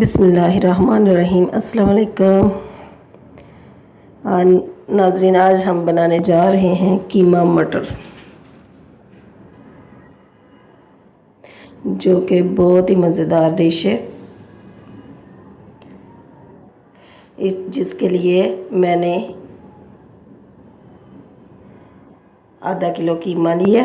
बिस्मिल्लाहिर्रहमानिर्रहीम। अस्सलाम वालेकुम। नाज़रीन, आज हम बनाने जा रहे हैं कीमा मटर, जो कि बहुत ही मज़ेदार डिश है। जिसके लिए मैंने आधा किलो कीमा लिया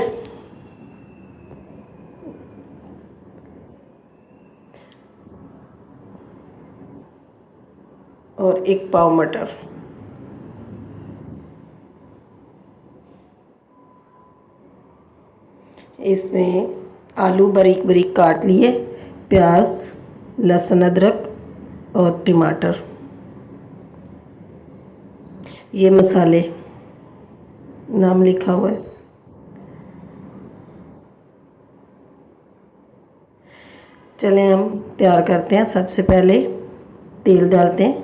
और 1 पाव मटर। इसमें आलू बारीक बारीक काट लिए, प्याज, लहसुन, अदरक और टमाटर। ये मसाले नाम लिखा हुआ है। चलें हम तैयार करते हैं। सबसे पहले तेल डालते हैं।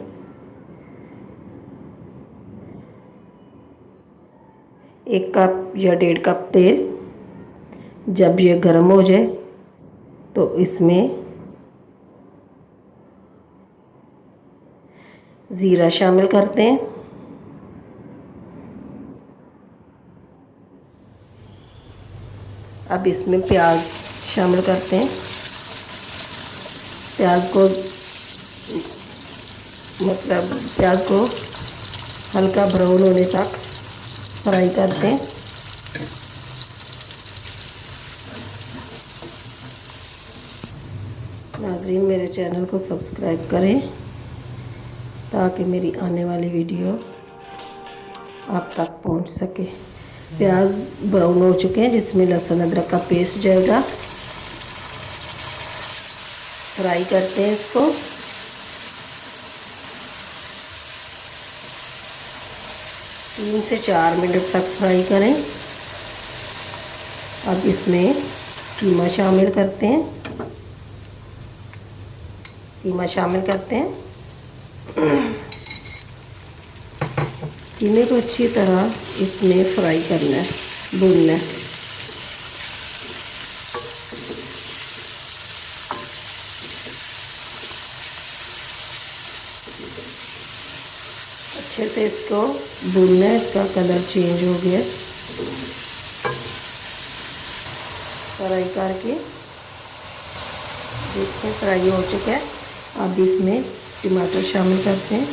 1 कप या 1.5 कप तेल। जब ये गर्म हो जाए तो इसमें ज़ीरा शामिल करते हैं। अब इसमें प्याज शामिल करते हैं। प्याज को हल्का ब्राउन होने तक फ्राई करते हैं। नाज़रीन, मेरे चैनल को सब्सक्राइब करें ताकि मेरी आने वाली वीडियो आप तक पहुंच सके। प्याज ब्राउन हो चुके हैं, जिसमें लहसुन अदरक का पेस्ट जाएगा। फ्राई करते हैं इसको। तीन से 4 मिनट तक फ्राई करें। अब इसमें कीमा शामिल करते हैं। कीमे को अच्छी तरह इसमें फ्राई करना है, भूनना है। अच्छे से इसको भूनना है। इसका कलर चेंज हो गया। फ्राई करके देखिए, फ्राई हो चुका है। अब इसमें टमाटर शामिल करते हैं।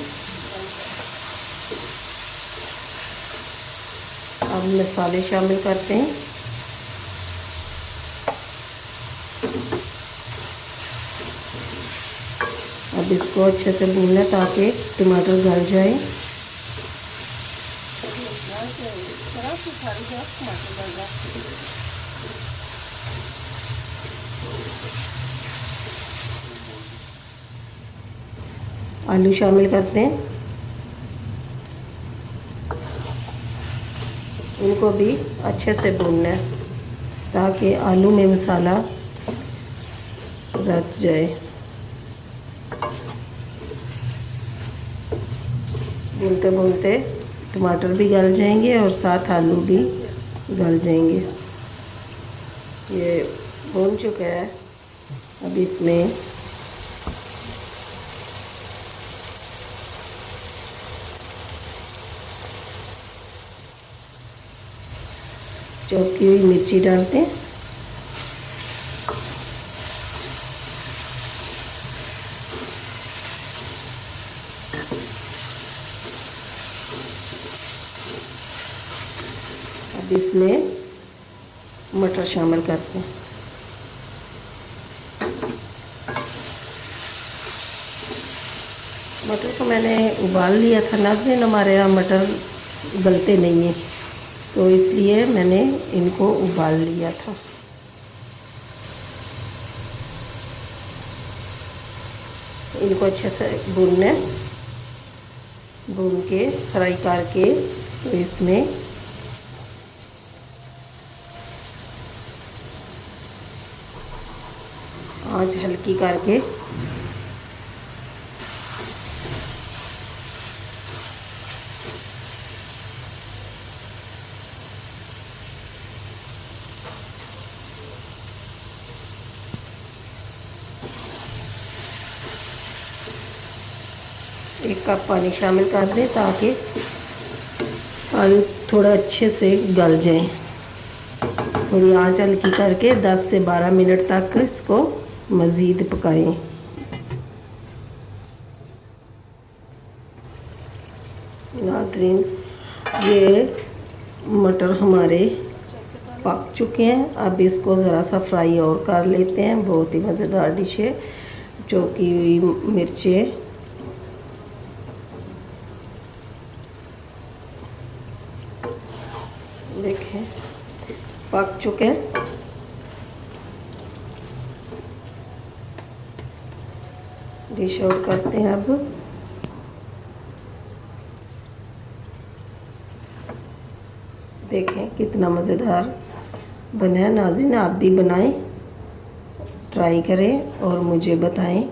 अब मसाले शामिल करते हैं। अब इसको अच्छे से भूनना ताकि टमाटर गल जाए। आलू शामिल करते हैं। इनको भी अच्छे से भूनना है ताकि आलू में मसाला रच जाए। भूनते भूनते टमाटर भी गल जाएंगे और साथ आलू भी गल जाएंगे। ये भून चुका है। अब इसमें चौकी हुई मिर्ची डालते हैं। अब इसमें मटर शामिल करते हैं। मटर को मैंने उबाल लिया था। नाज़रीन, हमारे यहाँ मटर गलते नहीं हैं, तो इसलिए मैंने इनको उबाल लिया था। इनको अच्छे से भूनना, भून के फ्राई करके तो इसमें आंच हल्की करके 1 कप पानी शामिल कर दें ताकि आलू थोड़ा अच्छे से गल जाए। और ये आंच हल्की करके 10 से 12 मिनट तक इसको मज़ीद पकाएं। नाज़रीन, ये मटर हमारे पक चुके हैं। अब इसको ज़रा सा फ्राई और कर लेते हैं। बहुत ही मज़ेदार डिश है। चौकी हुई मिर्चें, देखें पक चुके हैं। डिश आउट करते हैं। अब देखें कितना मज़ेदार बना है। नाज़रीन, आप भी बनाएं, ट्राई करें और मुझे बताएं।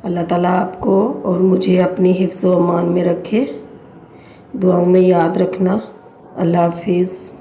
अल्लाह ताला आपको और मुझे अपनी हिफ्ज़ व अमान में रखे। दुआओं में याद रखना। अल्लाह हाफिज़।